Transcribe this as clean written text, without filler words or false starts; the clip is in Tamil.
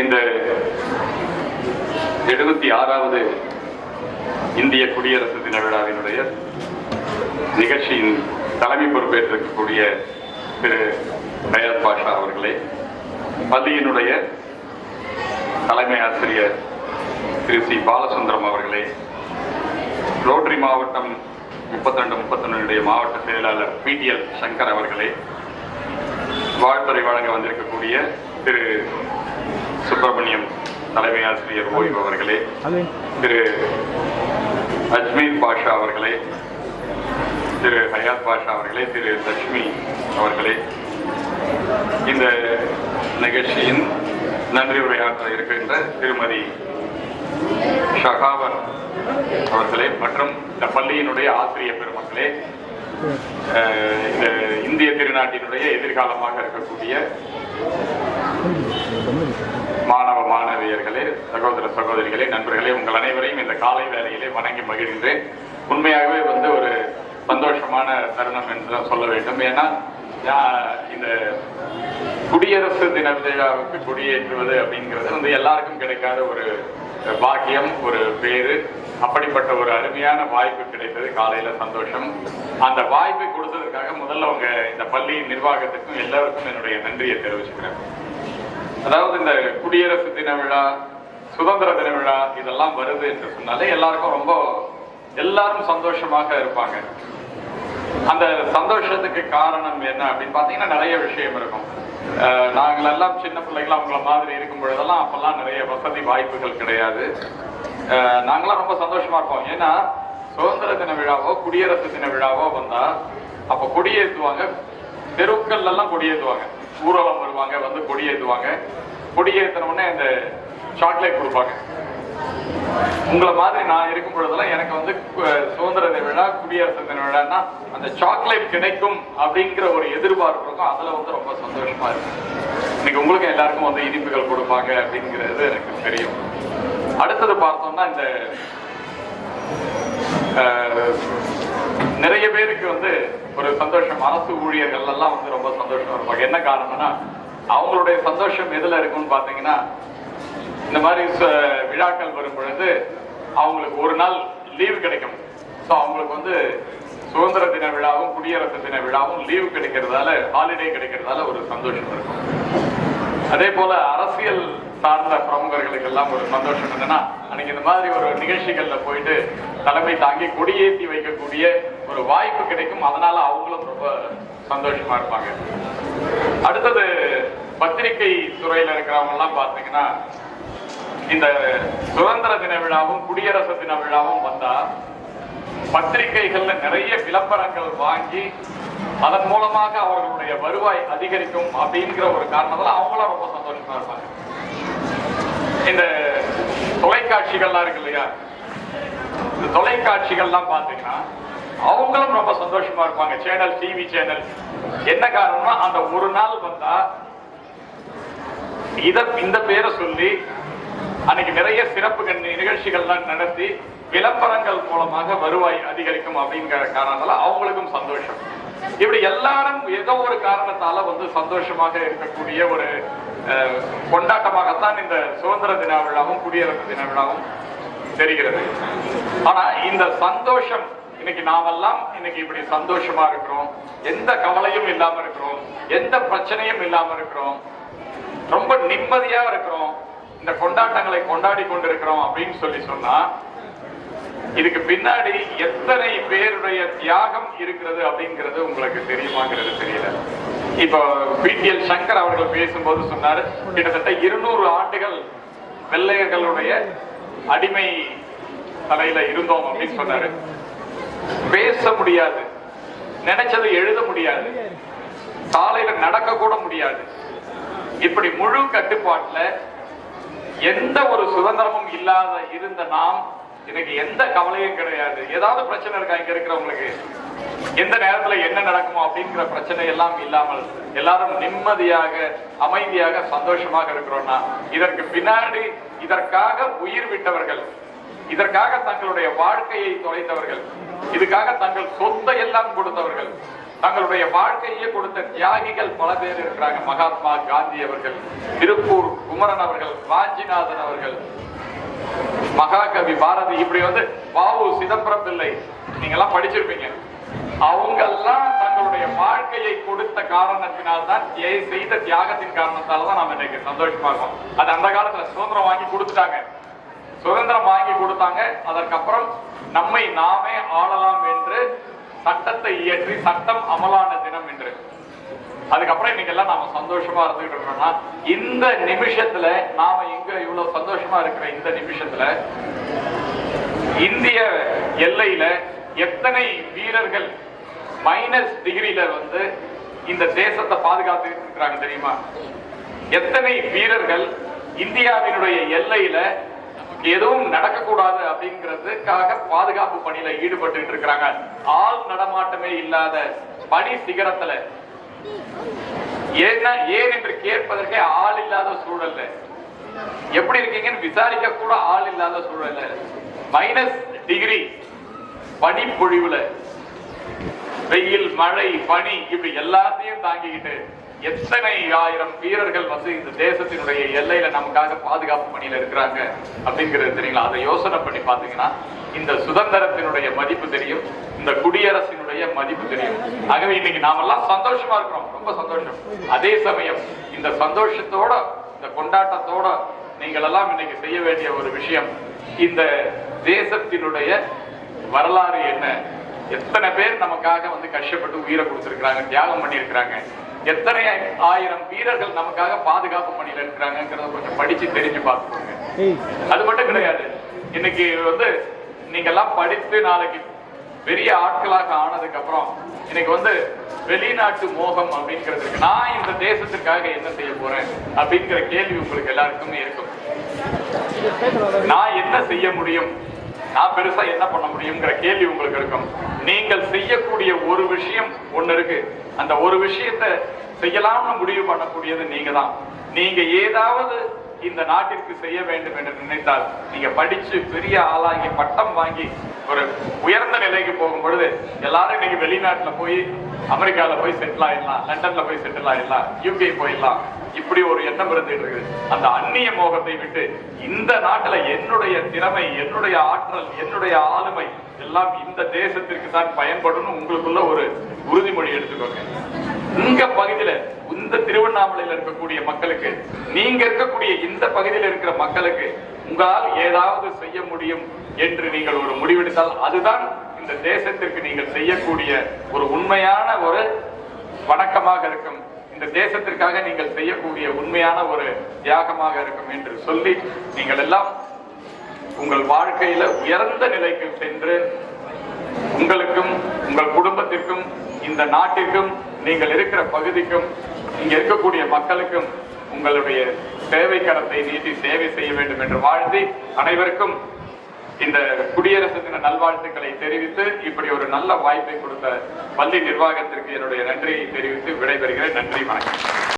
இந்த 76வது இந்திய குடியரசு தின விழாவினுடைய நிகழ்ச்சியின் தலைமை பொறுப்பேற்றிருக்கக்கூடிய திரு ஃபயாஸ் பாஷா அவர்களே, பள்ளியினுடைய தலைமை ஆசிரியர் திரு சி பாலசுந்தரம் அவர்களே, ரோட்டரி மாவட்டம் 32-31 மாவட்ட செயலாளர் PTL சங்கர் அவர்களே, வாழ்த்துறை வழங்க வந்திருக்கக்கூடிய திரு சுப்பிரமணியம் தலைமை ஆசிரியர் ஓய்வு அவர்களே, திரு அஜ்மீர் பாஷா அவர்களே, திரு ஃபயாஸ் பாஷா அவர்களே, திரு லட்சுமி அவர்களே, இந்த நிகழ்ச்சியின் நன்றி உரையாற்ற இருக்கின்ற திருமதி ஷகாவத் அவர்களே மற்றும் இந்த பள்ளியினுடைய ஆசிரியர் பெருமக்களே, இந்த இந்திய திருநாட்டினுடைய எதிர்காலமாக இருக்கக்கூடிய மாணவ மாணவியர்களே, சகோதர சகோதரிகளே, நண்பர்களே, உங்கள் அனைவரையும் இந்த காலை வேளையிலே வணங்கி மகிழ்கின்றேன். உண்மையாகவே ஒரு சந்தோஷமான தருணம் என்று சொல்ல வேண்டும். ஏன்னா இந்த குடியரசு தின விழாவுக்கு கொடியேற்றுவது அப்படிங்கிறது எல்லாருக்கும் கிடைக்காத ஒரு பாக்கியம், ஒரு பேரு. அப்படிப்பட்ட ஒரு அருமையான வாய்ப்பு கிடைத்தது. காலையில சந்தோஷம். அந்த வாய்ப்பை கொடுத்ததுக்காக முதல்ல இந்த பள்ளி நிர்வாகத்துக்கும் எல்லாருக்கும் என்னுடைய நன்றியை தெரிவிச்சுக்கிறேன். அதாவது இந்த குடியரசு தின விழா, சுதந்திர தின விழா இதெல்லாம் வருது என்று சொன்னாலே எல்லாரும் சந்தோஷமாக இருப்பாங்க. அந்த சந்தோஷத்துக்கு காரணம் என்ன அப்படின்னு பாத்தீங்கன்னா நிறைய விஷயம் இருக்கும். நாங்கள் எல்லாம் சின்ன பிள்ளைகள் அவங்கள மாதிரி இருக்கும் பொழுதெல்லாம் அப்பெல்லாம் நிறைய வசதி வாய்ப்புகள் கிடையாது. நாங்களாம் ரொம்ப சந்தோஷமா இருப்போம். ஏன்னா சுதந்திர தின விழாவோ குடியரசு தின விழாவோ வந்தா அப்ப கொடியேற்றுவாங்க, தெருக்கள் எல்லாம் கொடியேற்றுவாங்க, ஊர்வலம் வருவாங்க, கொடியேற்றுவாங்க. கொடியேற்றின உடனே இந்த சாக்லேட் கொடுப்பாங்க. உங்களை மாதிரி நான் இருக்கும் பொழுதெல்லாம் எனக்கு சுதந்திர தின விழா குடியரசு தின விழான்னா அந்த சாக்லேட் கிடைக்கும் அப்படிங்கிற ஒரு எதிர்பார்ப்பு இருக்கும். அதுல ரொம்ப சந்தோஷமா இருக்கும். இன்னைக்கு உங்களுக்கு எல்லாருக்கும் இனிப்புகள் கொடுப்பாங்க அப்படிங்கிறது எனக்கு தெரியும். அடுத்தது பார்த்தோம்னா இந்த நிறைய பேருக்கு ஒரு சந்தோஷம், அரசு ஊழியர்கள் எல்லாம் ரொம்ப சந்தோஷமா இருப்பாங்க. என்ன காரணம்னா அவங்களுடைய சந்தோஷம் எதுல இருக்கும்னு பாத்தீங்கன்னா, இந்த மாதிரி விழாக்கள் வரும் பொழுது அவங்களுக்கு ஒரு நாள் லீவு கிடைக்கும். ஸோ அவங்களுக்கு சுதந்திர தின விழாவும் குடியரசு தின விழாவும் லீவு கிடைக்கிறதால, ஹாலிடே கிடைக்கிறதால ஒரு சந்தோஷம் இருக்கும். அதே போல அரசியல் சார்ந்த பிரமுகர்களுக்கு எல்லாம் ஒரு சந்தோஷம் என்னன்னா, அன்னைக்கு இந்த மாதிரி ஒரு நிகழ்ச்சிகள்ல போயிட்டு தலைமை தாங்கி கொடியேற்றி வைக்கக்கூடிய ஒரு வாய்ப்பு கிடைக்கும். அதனால அவங்களும் ரொம்ப சந்தோஷமா இருப்பாங்க. அடுத்தது பத்திரிகை துறையில இருக்கிறவங்க எல்லாம் பாத்தீங்கன்னா, இந்த சுதந்திர தின விழாவும் குடியரசு தின விழாவும் வந்தா பத்திரிகைகள்ல நிறைய விளம்பரங்கள் வாங்கி அதன் மூலமாக அவர்களுடைய வருவாய் அதிகரிக்கும் அப்படிங்கிற ஒரு காரணத்தால அவங்களும் ரொம்ப சந்தோஷமா இருப்பாங்க. இந்த தொலைக்காட்சிகள்லாம் இருக்கு இல்லையா, இந்த தொலைக்காட்சிகள்லாம் பாத்தீங்கன்னா அவங்களும் ரொம்ப சந்தோஷமா இருப்பாங்க. Channel, TV channel. என்ன காரணம்னா அந்த ஒரு நாள் வந்தா இந்த பேரை சொல்லி அன்னைக்கு நிறைய சிறப்பு நிகழ்ச்சிகள்லாம் நடத்தி விளம்பரங்கள் மூலமாக வருவாய் அதிகரிக்கும் அப்படிங்கிற காரணத்தால அவங்களுக்கும் சந்தோஷம். இப்படி எல்லாரும் ஏதோ ஒரு காரணத்தால சந்தோஷமாக இருக்கக்கூடிய ஒரு கொண்டாட்டமாகத்தான் இந்த சுதந்திர தின விழாவும் குடியரசு தின விழாவும் தெரிகிறது. ஆனா இந்த சந்தோஷம் இன்னைக்கு நாமெல்லாம் இப்படி சந்தோஷமா இருக்கிறோம், எந்த கவலையும் இல்லாம இருக்கிறோம், எந்த பிரச்சனையும் இல்லாம இருக்கிறோம், ரொம்ப நிம்மதியா இருக்கிறோம், இந்த கொண்டாட்டங்களை கொண்டாடி கொண்டிருக்கிறோம் அப்படின்னு சொன்னா இதுக்கு பின்னாடி எத்தனை பேருடைய தியாகம் இருக்கிறது அப்படிங்கிறது உங்களுக்கு தெரியுமாங்கிறது தெரியல. இப்போ PTL சங்கர் அவர்கள் பேசும்போது சொன்னாரு, கிட்டத்தட்ட 200 ஆண்டுகள் வெள்ளையர்களுடைய அடிமை தலையில இருந்தோம் அப்படின்னு சொன்னாரு. பேச முடியாது, நினைச்சதை எழுத முடியாது, சாலையில நடக்க கூட முடியாது. இப்படி முழு கட்டுப்பாட்டுல எந்த ஒரு சுதந்திரமும் இல்லாத இருந்த நாம் இன்னைக்கு எந்த கவலையும் கிடையாது. ஏதாவது பிரச்சனை இருக்கா இங்க இருக்கிறவங்களுக்கு, எந்த நேரத்துல என்ன நடக்குமோ அப்படிங்கிற பிரச்சனை எல்லாம் இல்லாமல் எல்லாரும் நிம்மதியாக அமைதியாக சந்தோஷமாக இருக்கிறோம்னா இதற்கு பின்னாடி இதற்காக உயிர் விட்டவர்கள், இதற்காக தங்களுடைய வாழ்க்கையை தொலைத்தவர்கள், இதுக்காக தங்கள் சொத்தை எல்லாம் கொடுத்தவர்கள், தங்களுடைய வாழ்க்கையே கொடுத்த தியாகிகள் பல பேர் இருக்கிறாங்க. மகாத்மா காந்தி அவர்கள், திருப்பூர் குமரன் அவர்கள், வாஞ்சிநாதன் அவர்கள், மகாகவி பாரதி, இப்படி வாவு சிதம்பரம் பிள்ளை, நீங்க எல்லாம் படிச்சிருப்பீங்க. அவங்க எல்லாம் தங்களுடைய வாழ்க்கையை கொடுத்த காரணத்தினால்தான், செய்த தியாகத்தின் காரணத்தால்தான் நாம் இன்னைக்கு சந்தோஷமா இருக்கோம். அது அந்த காலத்துல சுதந்திரம் வாங்கி கொடுத்துட்டாங்க. சுதந்திரம் வாங்கி கொடுத்தாங்க. அதற்கப்புறம் நம்மை நாமே ஆளலாம் என்று சட்டத்தை இயற்றி சட்டம் அமலான தினம் என்று. அதுக்கப்புறம் இன்னைக்கு எல்லாம் நாம சந்தோஷமா இருந்துகிட்டு இருக்கோம்னா, இந்த நிமிஷத்துல நாம இங்க இவ்வளவு சந்தோஷமா இருக்கிற இந்த நிமிஷத்துல இந்திய எல்லையில எத்தனை வீரர்கள் மைனஸ் டிகிரியில இந்த தேசத்தை பாதுகாத்து இருக்கிறாங்க தெரியுமா? எத்தனை வீரர்கள் இந்தியாவினுடைய எல்லையில எதுவும் நடக்கக்கூடாது அப்படிங்கிறதுக்காக பாதுகாப்பு பணியில ஈடுபட்டு இருக்கிறாங்க. ஆள் நடமாட்டமே இல்லாத பனி சிகரத்துல ஏன் என்று கேட்பதற்கே ஆள் இல்லாத சூழல்ல, எப்படி இருக்கீங்கன்னு விசாரிக்க கூட ஆள் இல்லாத சூழல்ல, மைனஸ் டிகிரி பனிப்பொழிவுல, வெயில் மழை பனி இப்படி எல்லாத்தையும் தாங்கிக்கிட்டு எத்தனை ஆயிரம் வீரர்கள் இந்த தேசத்தினுடைய எல்லையில நமக்காக பாதுகாப்பு பணியில இருக்கிறாங்க அப்படிங்கிறது தெரியுங்களா? அதை யோசனை பண்ணி பாத்தீங்கன்னா இந்த சுதந்திரத்தினுடைய மதிப்பு தெரியும், இந்த குடியரசினுடைய மதிப்பு தெரியும். ஆகவே இன்னைக்கு நாமெல்லாம் சந்தோஷமா இருக்கிறோம், ரொம்ப சந்தோஷம். அதே சமயம் இந்த சந்தோஷத்தோட, இந்த கொண்டாட்டத்தோட நீங்கள் எல்லாம் இன்னைக்கு செய்ய வேண்டிய ஒரு விஷயம், இந்த தேசத்தினுடைய வரலாறு என்ன, எத்தனை பேர் நமக்காக கஷ்டப்பட்டு உயிரை கொடுத்திருக்கிறாங்க, தியாகம் பண்ணி இருக்கிறாங்க, எத்தனை ஆயிரம் வீரர்கள் நமக்காக பாதுகாப்பு பணியில இருக்கிறாங்கிறத கொஞ்சம் படிச்சு தெரிஞ்சு பார்த்துக்கோங்க. அது மட்டும் கிடையாது, இன்னைக்கு நீங்க எல்லாம் படித்து நாளைக்கு பெரிய ஆட்களாக ஆனதுக்கு அப்புறம் இன்னைக்கு வெளிநாட்டு மோகம் அப்படிங்கிறது இருக்கு. நான் இந்த தேசத்திற்காக என்ன செய்ய போறேன் அப்படிங்கிற கேள்வி உங்களுக்கு எல்லாருக்குமே இருக்கும். நான் என்ன செய்ய முடியும், நான் பெருசா என்ன பண்ண முடியுங்கிற கேள்வி உங்களுக்கு இருக்கும். நீங்கள் செய்யக்கூடிய ஒரு விஷயம் ஒண்ணு இருக்கு. அந்த ஒரு விஷயத்தை செய்யலாம்னு முடிவு பண்ணக்கூடியது நீங்க தான். நீங்க ஏதாவது இந்த நாட்டிற்கு செய்ய வேண்டும் என்று நினைத்தால், நீங்க படிச்சு பெரிய ஆளாகி பட்டம் வாங்கி ஒரு உயர்ந்த நிலைக்கு போகும் பொழுது எல்லாரும் இன்னைக்கு வெளிநாட்டுல போய் அமெரிக்கால போய் செட்டில் ஆயிடலாம், லண்டன்ல போய் செட்டில் ஆயிடலாம், யூகே போயிடலாம், இப்படி ஒரு எண்ணம் இருந்துட்டு இருக்குது. அந்த அந்நிய மோகத்தை விட்டு இந்த நாட்டுல என்னுடைய திறமை, என்னுடைய ஆற்றல், என்னுடைய ஆளுமை எல்லாம் இந்த தேசத்திற்கு தான் பயன்படும் உங்களுக்குள்ள ஒரு உறுதிமொழி எடுத்துக்கோங்க. இங்க பகுதியில, இந்த திருவண்ணாமலையில இருக்கக்கூடிய மக்களுக்கு, நீங்க இருக்கக்கூடிய இந்த பகுதியில் இருக்கிற மக்களுக்கு உங்களால் ஏதாவது செய்ய முடியும் என்று நீங்கள் ஒரு முடிவெடுத்தால், அதுதான் இந்த தேசத்திற்கு நீங்கள் செய்யக்கூடிய ஒரு உண்மையான ஒரு வணக்கமாக இருக்கும். இந்த தேசத்திற்காக நீங்கள் செய்யக்கூடிய உண்மையான ஒரு தியாகமாக இருக்கும் என்று சொல்லி, நீங்கள் எல்லாம் உங்கள் வாழ்க்கையில உயர்ந்த நிலைக்கு சென்று உங்களுக்கும் உங்கள் குடும்பத்திற்கும் இந்த நாட்டிற்கும் நீங்கள் இருக்கிற பகுதிக்கும் இங்க இருக்கக்கூடிய மக்களுக்கும் உங்களுடைய சேவை கரத்தை நீட்டி சேவை செய்ய வேண்டும் என்று வாழ்த்தி, அனைவருக்கும் இந்த குடியரசு தின நல்வாழ்த்துக்களை தெரிவித்து, இப்படி ஒரு நல்ல வாய்ப்பை கொடுத்த பள்ளி நிர்வாகத்திற்கு என்னுடைய நன்றியை தெரிவித்து விடைபெறுகிறேன். நன்றி, வணக்கம்.